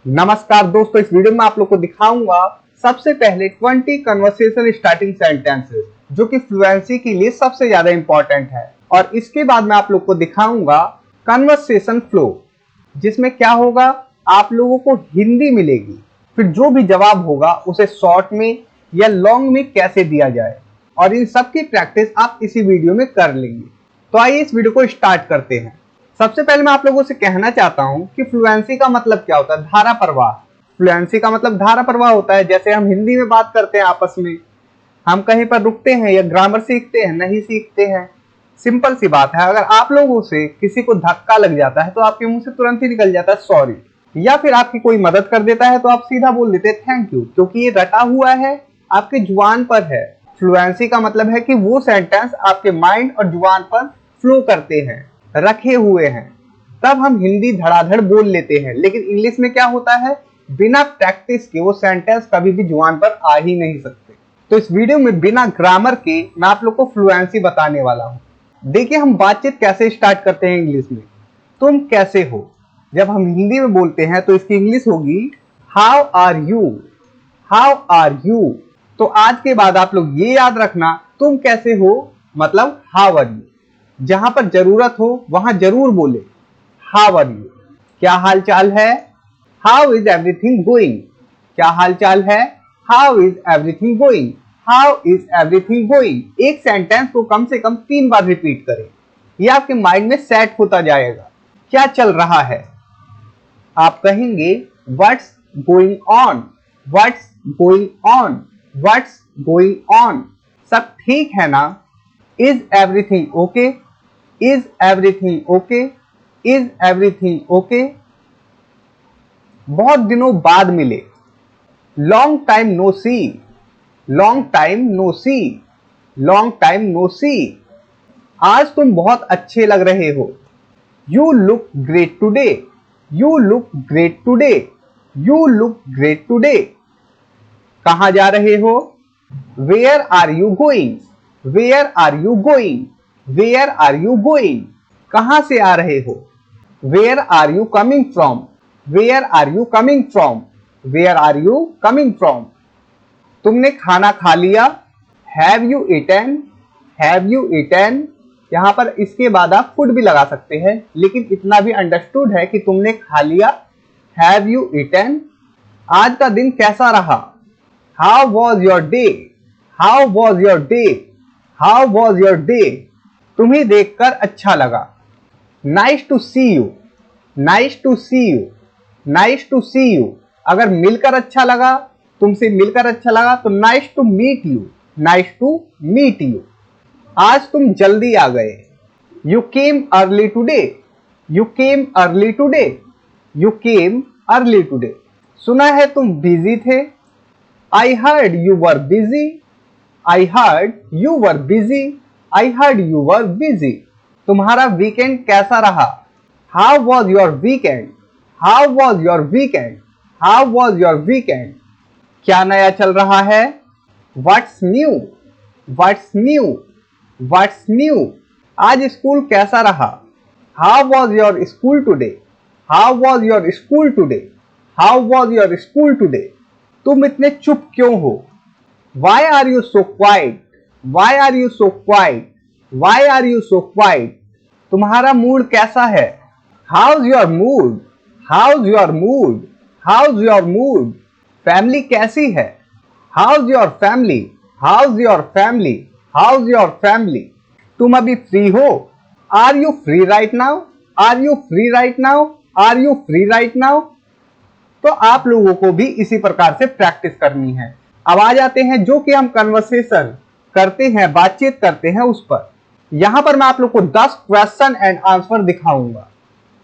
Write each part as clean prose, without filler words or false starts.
नमस्कार दोस्तों, इस वीडियो में आप लोग को दिखाऊंगा सबसे पहले 20 कन्वर्सेशन स्टार्टिंग सेंटेंसेस जो कि फ्लुएंसी के लिए सबसे ज्यादा इंपॉर्टेंट है। और इसके बाद मैं आप लोग को दिखाऊंगा कन्वर्सेशन फ्लो, जिसमें क्या होगा, आप लोगों को हिंदी मिलेगी, फिर जो भी जवाब होगा उसे शॉर्ट में या लॉन्ग में कैसे दिया जाए, और इन सब की प्रैक्टिस आप इसी वीडियो में कर लेंगे। तो आइए इस वीडियो को स्टार्ट करते हैं। सबसे पहले मैं आप लोगों से कहना चाहता हूं कि फ्लुएंसी का मतलब क्या होता है। धारा प्रवाह। फ्लुएंसी का मतलब धारा प्रवाह होता है। जैसे हम हिंदी में बात करते हैं आपस में, हम कहीं पर रुकते हैं या ग्रामर सीखते हैं, नहीं सीखते हैं, सिंपल सी बात है। अगर आप लोगों से किसी को धक्का लग जाता है तो आपके मुंह से तुरंत ही निकल जाता है सॉरी, या फिर आपकी कोई मदद कर देता है तो आप सीधा बोल देते हैं थैंक यू, क्योंकि ये रटा हुआ है, आपके जुबान पर है। फ्लुएंसी का मतलब है कि वो सेंटेंस आपके माइंड और जुबान पर फ्लो करते हैं, रखे हुए हैं, तब हम हिंदी धड़ाधड़ बोल लेते हैं। लेकिन इंग्लिश में क्या होता है, बिना प्रैक्टिस के वो सेंटेंस कभी भी जुबान पर आ ही नहीं सकते। तो इस वीडियो में बिना ग्रामर के मैं आप लोग को फ्लुएंसी बताने वाला हूं। देखिए, हम बातचीत कैसे स्टार्ट करते हैं इंग्लिश में। तुम कैसे हो जब हम हिंदी में बोलते हैं तो इसकी इंग्लिश होगी how are you. How are you. तो आज के बाद आप लोग ये याद रखना, तुम कैसे हो मतलब हाउ आर यू। जहां पर जरूरत हो वहां जरूर बोले हाउ आर यू। क्या हाल चाल है, हाउ इज एवरीथिंग गोइंग। क्या हाल चाल है, how is everything going. How is everything going. एक सेंटेंस को कम से कम 3 बार रिपीट करें, यह आपके माइंड में सेट होता जाएगा। क्या चल रहा है, आप कहेंगे what's going on. What's going on. What's going on. सब ठीक है ना। Is everything okay. Is everything okay. Is everything okay. बहुत दिनों बाद मिले, long time no see. Long time no see. Long time no see. आज तुम बहुत अच्छे लग रहे हो, you look great today. You look great today. You look great today. कहां जा रहे हो, where are you going. Where are you going. Where are you going. कहां से आ रहे हो, where are you coming from. Where are you coming from. Where are you coming from. तुमने खाना खा लिया, have you eaten. Have you eaten. यहां पर इसके बाद आप फूड भी लगा सकते हैं, लेकिन इतना भी अंडरस्टूड है कि तुमने खा लिया, हैव यू ईटन। आज का दिन कैसा रहा, how was your day. How was your day. How was your day. तुम्हें देखकर अच्छा लगा, nice to see you. Nice to see you. Nice to see you. अगर मिलकर अच्छा लगा, तुमसे मिलकर अच्छा लगा तो nice to meet you. Nice to meet you. आज तुम जल्दी आ गए, you came early today. You came early today. You came early today. सुना है तुम बिजी थे, I heard you were busy. I heard you were busy. I heard you were busy. तुम्हारा वीकेंड कैसा रहा, how was your weekend. How was your weekend. How was your weekend. क्या नया चल रहा है, what's new. What's new. What's new. आज school कैसा रहा, how was your school today. How was your school today. How was your school today. तुम इतने चुप क्यों हो, Y are you so quiet. Why are you so quiet. Why are you so quiet. तुम्हारा mood कैसा है, how's your mood. How's your mood. How's your mood. Family कैसी है, how's your family. How's your family. How's your family. तुम अभी free हो, are you free right now. Are you free right now. Are you free right now. तो आप लोगों को भी इसी प्रकार से प्रैक्टिस करनी है। अब आ जाते हैं जो कि हम कन्वर्सेशन करते हैं, बातचीत करते हैं उस पर। यहां पर मैं आप लोग को 10 क्वेश्चन एंड आंसर दिखाऊंगा,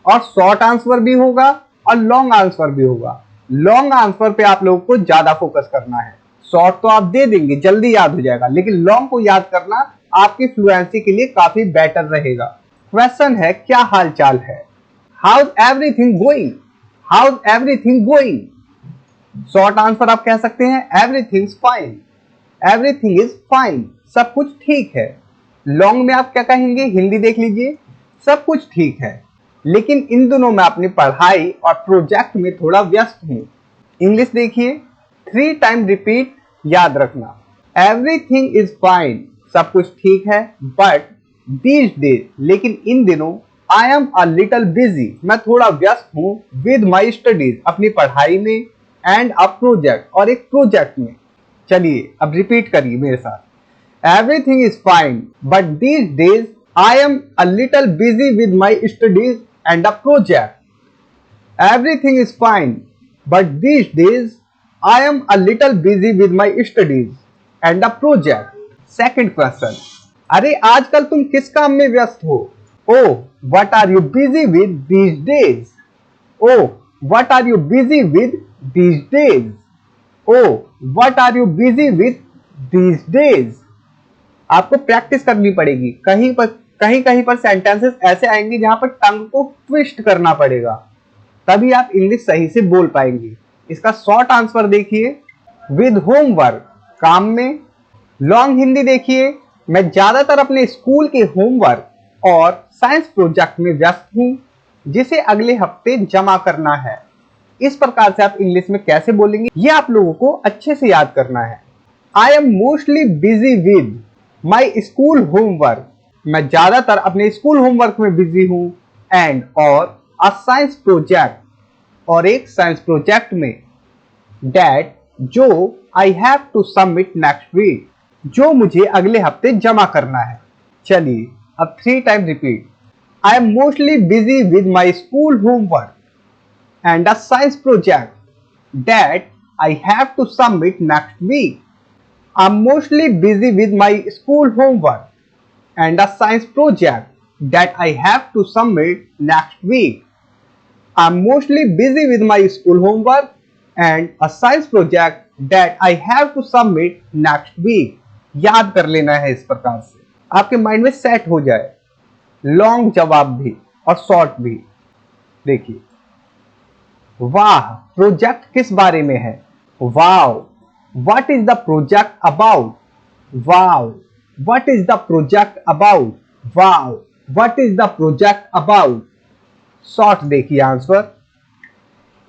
और शॉर्ट आंसर भी होगा और लॉन्ग आंसर भी होगा। लॉन्ग आंसर पे आप लोगों को ज्यादा फोकस करना है। शॉर्ट तो आप दे देंगे, जल्दी याद हो जाएगा, लेकिन लॉन्ग को याद करना आपकी फ्लुएंसी के लिए काफी बेटर रहेगा। क्वेश्चन है, क्या हाल चाल है, how's everything going. How's everything going. Short answer आप कह सकते हैं everything fine. Everything is fine. सब कुछ ठीक है। लॉन्ग में आप क्या कहेंगे, हिंदी देख लीजिए, सब कुछ ठीक है। लेकिन इन दिनों मैं अपनी पढ़ाई और प्रोजेक्ट में थोड़ा व्यस्त हूँ। इंग्लिश देखिए, 3 टाइम रिपीट याद रखना। एवरीथिंग इज फाइन, सब कुछ ठीक है, बट दीज डेज, लेकिन इन दिनों, I am a little busy, मैं थोड़ा व्यस्त हूँ, विद माई स्टडीज, अपनी पढ़ाई में, एंड अ प्रोजेक्ट, और एक प्रोजेक्ट में। चलिए अब रिपीट करिए मेरे साथ। Everything is fine, but these days I am a little busy with my studies and a project. Everything is fine, but these days I am a little busy with my studies and a project. Second question. अरे आजकल तुम किस काम में व्यस्त हो? Oh, what are you busy with these days? Oh, what are you busy with these days? Oh, what are you busy with these days? आपको practice करनी पड़ेगी। कहीं पर सेंटेंसेस ऐसे आएंगे जहां पर टंग को ट्विस्ट करना पड़ेगा, तभी आप इंग्लिश सही से बोल पाएंगे। इसका शॉर्ट आंसर देखिए, विद होमवर्क, काम में। लॉन्ग हिंदी देखिए, मैं ज्यादातर अपने स्कूल के होमवर्क और साइंस प्रोजेक्ट में व्यस्त हूं, जिसे अगले हफ्ते जमा करना है। इस प्रकार से आप इंग्लिश में कैसे बोलेंगे, ये आप लोगों को अच्छे से याद करना है। I am mostly busy with my school homework, मैं ज्यादातर अपने स्कूल होमवर्क में बिजी हूं, एंड और अ साइंस प्रोजेक्ट, और एक साइंस प्रोजेक्ट में, दैट, जो, I have to submit next week, जो मुझे अगले हफ्ते जमा करना है। चलिए अब 3 time repeat. I am mostly busy with my school homework and a science project that I have to submit next week. I'm mostly busy with my school homework and a science project that I have to submit next week. I'm mostly busy with my school homework and a science project that I have to submit next week. याद कर लेना है इस प्रकार से, आपके mind में set हो जाए। लॉन्ग जवाब भी और शॉर्ट भी। देखिए, वाह, प्रोजेक्ट किस बारे में है? Wow, what is the project about? Wow, what is the project about? Wow, what is the project about? Short देखिए answer,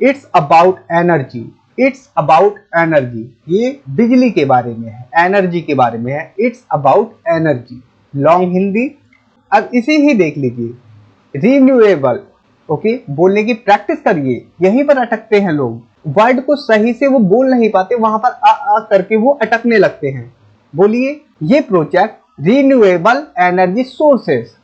it's about energy. It's about energy, ये बिजली के बारे में है, एनर्जी के बारे में है। It's about energy. Long Hindi, अब इसे ही देख लीजिए, रिन्यूएबल। ओके, बोलने की प्रैक्टिस करिए, यहीं पर अटकते हैं लोग, वर्ड को सही से वो बोल नहीं पाते, वहां पर आ करके वो अटकने लगते हैं। बोलिए, ये प्रोजेक्ट रिन्यूएबल एनर्जी सोर्सेस,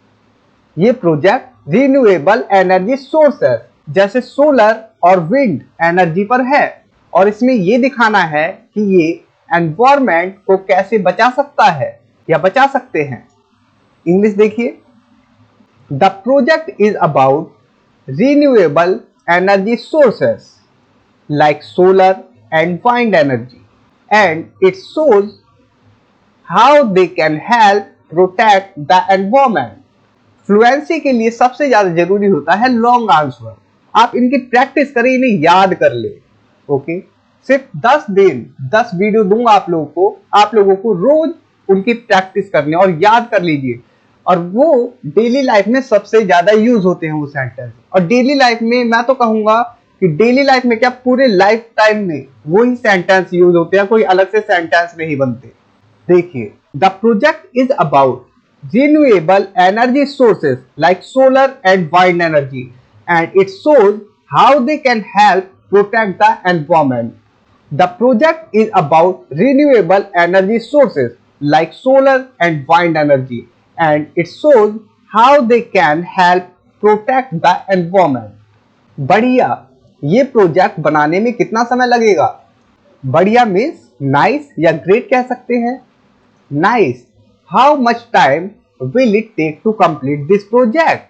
ये प्रोजेक्ट रिन्यूएबल एनर्जी सोर्सेस, जैसे सोलर और विंड एनर्जी पर है, और इसमें ये दिखाना है कि ये एनवायरमेंट को कैसे बचा सकता है या बचा सकते हैं। इंग्लिश देखिए, the project is about renewable energy sources like solar and wind energy, and it shows how they can help protect the environment. Fluency के लिए सबसे ज्यादा जरूरी होता है लॉन्ग आंसर। आप इनकी प्रैक्टिस करें, इन्हें याद कर ले। ओके, सिर्फ 10 दिन 10 वीडियो दूंगा आप लोगों को रोज उनकी प्रैक्टिस करने और याद कर लीजिए, और वो डेली लाइफ में सबसे ज्यादा यूज होते हैं वो सेंटेंस। और डेली लाइफ में मैं तो कहूंगा कि डेली लाइफ में क्या, पूरे लाइफ टाइम में वही सेंटेंस यूज होते हैं, कोई अलग से सेंटेंस नहीं बनते। देखिए, the project is about renewable energy sources like solar and wind energy, and it shows how they can help protect the environment. The project is about renewable energy sources like solar and wind energy, and it shows how they can help protect the environment. बढ़िया, ये project बनाने में कितना समय लगेगा? बढ़िया means nice या great कह सकते हैं। Nice, how much time will it take to complete this project?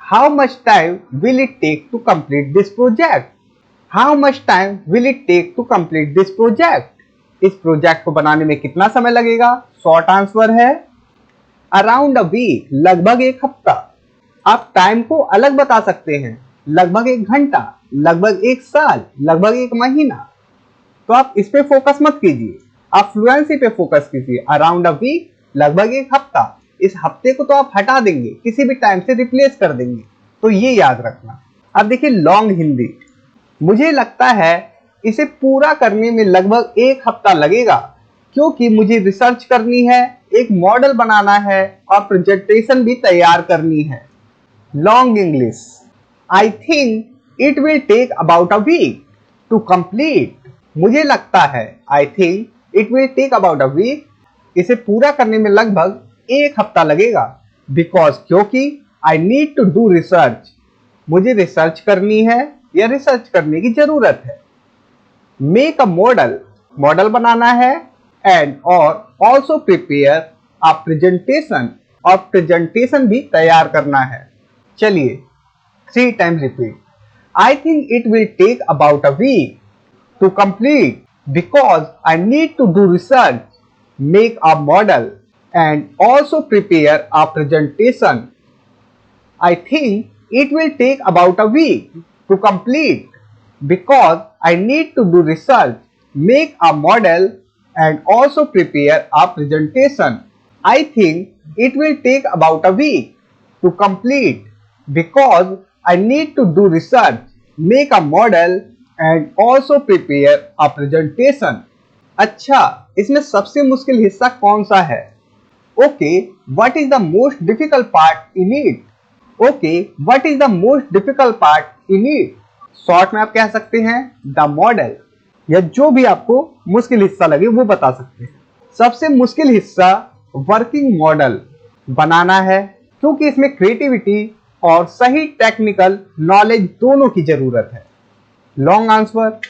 How much time will it take to complete this project? How much time will it take to complete this project? इस project को बनाने में कितना समय लगेगा? Short answer है around a week, लगभग एक हफ्ता। आप टाइम को अलग बता सकते हैं, लगभग 1 घंटा, लगभग 1 साल, लगभग 1 महीना। तो आप इस पे फोकस मत कीजिए, आप फ्लुएंसी पे फोकस कीजिए। अराउंड अ वीक, लगभग 1 हफ्ता। इस हफ्ते को तो आप हटा देंगे, किसी भी टाइम से रिप्लेस कर देंगे। तो ये याद रखना। अब देखिए लॉन्ग हिंदी, मुझे लगता है इसे पूरा करने में लगभग 1 हफ्ता लगेगा, क्योंकि मुझे रिसर्च करनी है, एक मॉडल बनाना है और प्रेजेंटेशन भी तैयार करनी है। Long English, I think it will take about a week to complete. मुझे लगता है, I think it will take about a week, इसे पूरा करने में लगभग 1 हफ्ता लगेगा। बिकॉज, क्योंकि I need to do research, मुझे रिसर्च करनी है या रिसर्च करने की जरूरत है। मेक अ मॉडल, मॉडल बनाना है, एंड और ऑल्सो प्रिपेयर अ प्रेजेंटेशन, और प्रेजेंटेशन भी तैयार करना है। चलिए 3 times repeat. I think it will take about a week to complete because I need to do research, make a model and also prepare a presentation. I think it will take about a week to complete because I need to do research, make a model, and also prepare a presentation. I think it will take about a week to complete because I need to do research, make a model, and also prepare a presentation. अच्छा, इसमें सबसे मुश्किल हिस्सा कौन सा है? Okay, what is the most difficult part in it? Okay, what is the most difficult part in it? Short में आप कह सकते हैं द मॉडल, या जो भी आपको मुश्किल हिस्सा लगे वो बता सकते हैं। सबसे मुश्किल हिस्सा वर्किंग मॉडल बनाना है, क्योंकि इसमें क्रिएटिविटी और सही टेक्निकल नॉलेज दोनों की जरूरत है। लॉन्ग आंसर,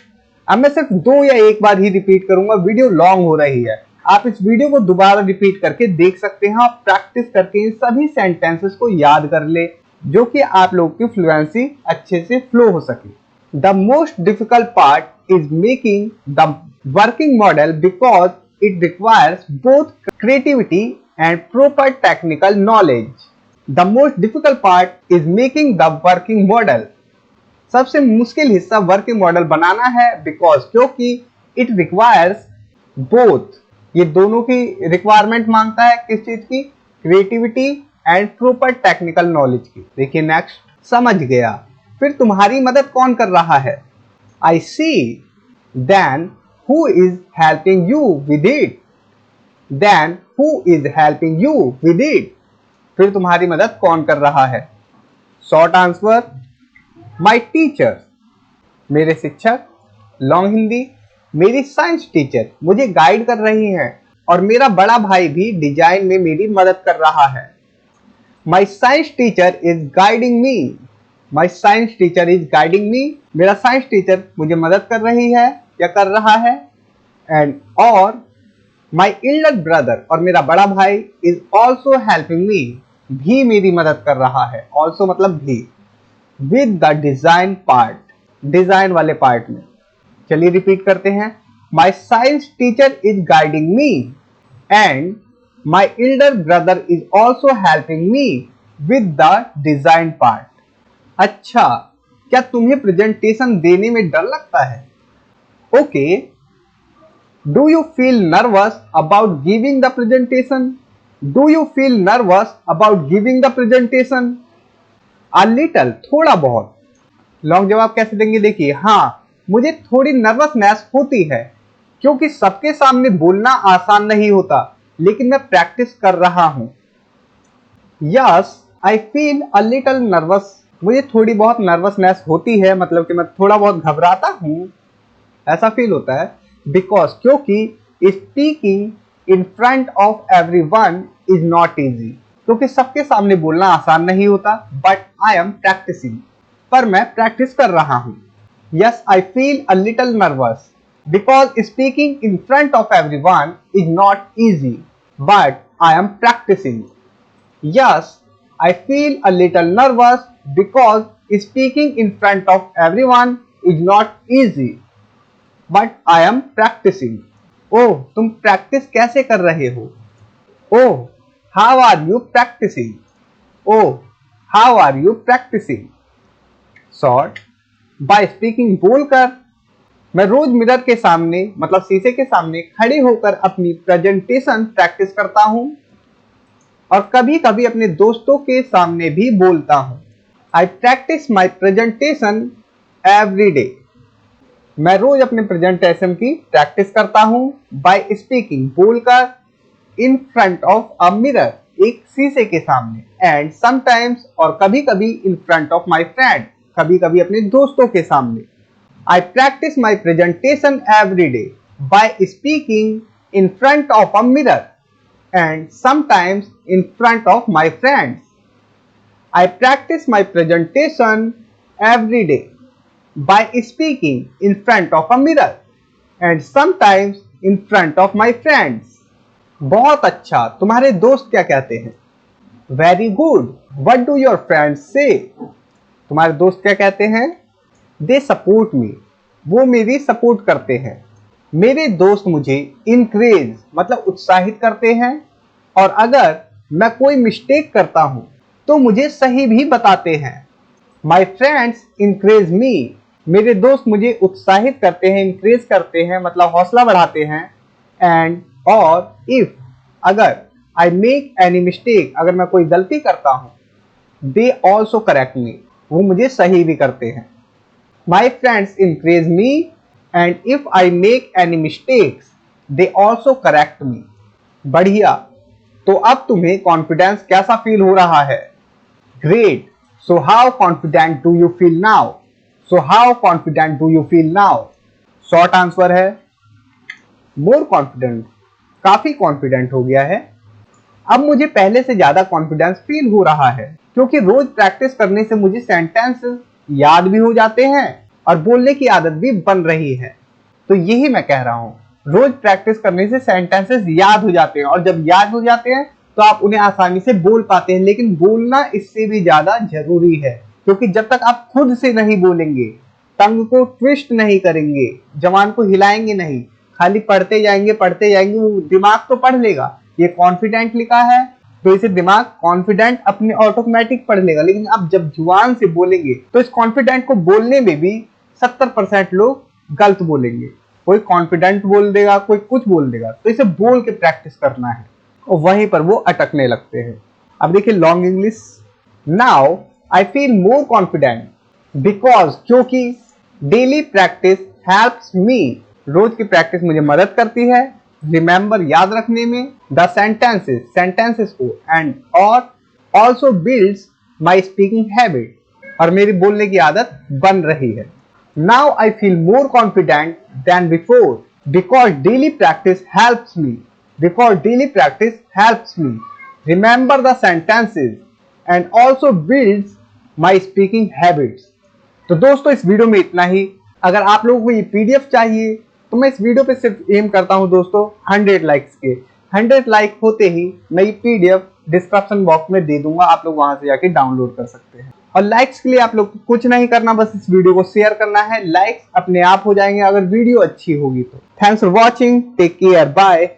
अब मैं सिर्फ 2 या 1 बार ही रिपीट करूंगा, वीडियो लॉन्ग हो रही है। आप इस वीडियो को दोबारा रिपीट करके देख सकते हैं और प्रैक्टिस करके इन सभी सेंटेंसेस को याद कर ले, जो कि आप लोग की फ्लुएंसी अच्छे से फ्लो हो सके। The most difficult part is making the working model because it requires both creativity and proper technical knowledge. The most difficult part is making the working model. सबसे मुश्किल हिस्सा वर्किंग मॉडल बनाना है, because क्योंकि it requires both, ये दोनों की requirement मांगता है, किस चीज की? Creativity and proper technical knowledge की। देखिए नेक्स्ट, समझ गया, फिर तुम्हारी मदद कौन कर रहा है? I see, then who is helping you with it? Then who is helping you with it? फिर तुम्हारी मदद कौन कर रहा है? शॉर्ट आंसर, माई टीचर, मेरे शिक्षक। लॉन्ग हिंदी, मेरी साइंस टीचर मुझे गाइड कर रही है, और मेरा बड़ा भाई भी डिजाइन में मेरी मदद कर रहा है। माई science teacher is guiding me, my science teacher is guiding मी, मेरा साइंस टीचर मुझे मदद कर रही है या कर रहा है। एंड और माई एल्डर ब्रदर, और मेरा बड़ा भाई, इज ऑल्सो हेल्पिंग मी, भी मेरी मदद कर रहा है। ऑल्सो मतलब भी। With the design part, design वाले पार्ट में। चलिए रिपीट करते हैं। माई science teacher is guiding me and my elder brother is also helping me with the design part. अच्छा, क्या तुम्हें प्रेजेंटेशन देने में डर लगता है? Okay, do you feel nervous about giving the presentation? Do you feel nervous about giving the presentation? A little, थोड़ा बहुत। लॉन्ग जवाब कैसे देंगे? देखिए, हाँ, मुझे थोड़ी नर्वसनेस होती है, क्योंकि सबके सामने बोलना आसान नहीं होता, लेकिन मैं प्रैक्टिस कर रहा हूं। Yes, I feel a little nervous, मुझे थोड़ी बहुत नर्वसनेस होती है, मतलब कि मैं थोड़ा बहुत घबराता हूं, ऐसा फील होता है। बिकॉज, क्योंकि speaking in front of everyone is not easy, क्योंकि सबके सामने बोलना आसान नहीं होता। बट आई एम प्रैक्टिसिंग, पर मैं प्रैक्टिस कर रहा हूं। Yes, I feel a little nervous because speaking in front of everyone is not easy, but I am practicing. Yes, I feel a little nervous because speaking in front of everyone is not easy, but I am practicing. ओह, तुम practice कैसे कर रहे हो? ओह, how are you practicing? Oh, how are you practicing? Short, by speaking बोलकर। मैं रोज mirror के सामने, मतलब शीशे के सामने खड़े होकर अपनी प्रेजेंटेशन प्रैक्टिस करता हूं, और कभी कभी अपने दोस्तों के सामने भी बोलता हूं। I practice my presentation every day. मैं रोज अपने प्रेजेंटेशन की प्रैक्टिस करता हूं बाय स्पीकिंग, बोलकर, in front of a mirror, एक शीशे के सामने, एंड समटाइम्स, और कभी कभी in front of my friend, कभी कभी अपने दोस्तों के सामने. I practice my presentation every day by speaking in front of a mirror and sometimes in front of my friends. I practice my presentation every day by speaking in front of a mirror and sometimes in front of my friends. बहुत अच्छा, तुम्हारे दोस्त क्या कहते हैं? Very good. What do your friends say? तुम्हारे दोस्त क्या कहते हैं? They support me. वो मेरी सपोर्ट करते हैं. मेरे दोस्त मुझे इंक्रेज मतलब उत्साहित करते हैं, और अगर मैं कोई मिस्टेक करता हूं तो मुझे सही भी बताते हैं. माई फ्रेंड्स इंक्रेज मी. मेरे दोस्त मुझे उत्साहित करते हैं, इंक्रेज करते हैं मतलब हौसला बढ़ाते हैं. एंड और इफ, अगर, आई मेक एनी मिस्टेक, अगर मैं कोई गलती करता हूं, दे ऑल्सो करेक्ट मी. वो मुझे सही भी करते हैं. My friends increase me and if I make any mistakes they also correct मी. बढ़िया. तो अब तुम्हें कॉन्फिडेंस कैसा फील हो रहा है? Great. So how confident do you feel now? So how confident do you feel now? Short answer है more confident. काफी कॉन्फिडेंट हो गया है. अब मुझे पहले से ज्यादा कॉन्फिडेंस फील हो रहा है, क्योंकि रोज प्रैक्टिस करने से मुझे सेंटेंस याद भी हो जाते हैं और बोलने की आदत भी बन रही है. तो यही मैं कह रहा हूं, रोज प्रैक्टिस करने से सेंटेंसेस याद हो जाते हैं, और जब याद हो जाते हैं तो आप उन्हें आसानी से बोल पाते हैं. लेकिन बोलना इससे भी ज्यादा जरूरी है, क्योंकि जब तक आप खुद से नहीं बोलेंगे, टंग को ट्विस्ट नहीं करेंगे, जबान को हिलाएंगे नहीं, खाली पढ़ते जाएंगे, वो दिमाग तो पढ़ लेगा. ये कॉन्फिडेंट लिखा है तो इसे दिमाग कॉन्फिडेंट अपने ऑटोमेटिक पढ़ लेगा. लेकिन आप जब जुबान से बोलेंगे तो इस कॉन्फिडेंट को बोलने में भी 70% लोग गलत बोलेंगे. कोई कॉन्फिडेंट बोल देगा, कोई कुछ बोल देगा. तो इसे बोल के प्रैक्टिस करना है, और वहीं पर वो अटकने लगते हैं. अब देखिए long English. Now I feel more confident because, क्योंकि, डेली प्रैक्टिस हेल्प्स मी, रोज की प्रैक्टिस मुझे मदद करती है, रिमेंबर याद रखने में, द सेंटेंसेस को, एंड और also builds my speaking habit, और मेरी बोलने की आदत बन रही है. Now I feel more confident than before because daily practice helps me. Because daily practice helps me remember the sentences and also builds my speaking habits. तो दोस्तों इस वीडियो में इतना ही. अगर आप लोगों को ये पीडीएफ चाहिए तो मैं इस वीडियो पे सिर्फ एम करता हूं दोस्तों 100 लाइक्स के. 100 लाइक होते ही मैं ये पीडीएफ डिस्क्रिप्शन बॉक्स में दे दूंगा, आप लोग वहां से जाके डाउनलोड कर सकते हैं. और लाइक्स के लिए आप लोग को कुछ नहीं करना, बस इस वीडियो को शेयर करना है. लाइक्स अपने आप हो जाएंगे अगर वीडियो अच्छी होगी तो. Thanks for watching. Take care. Bye.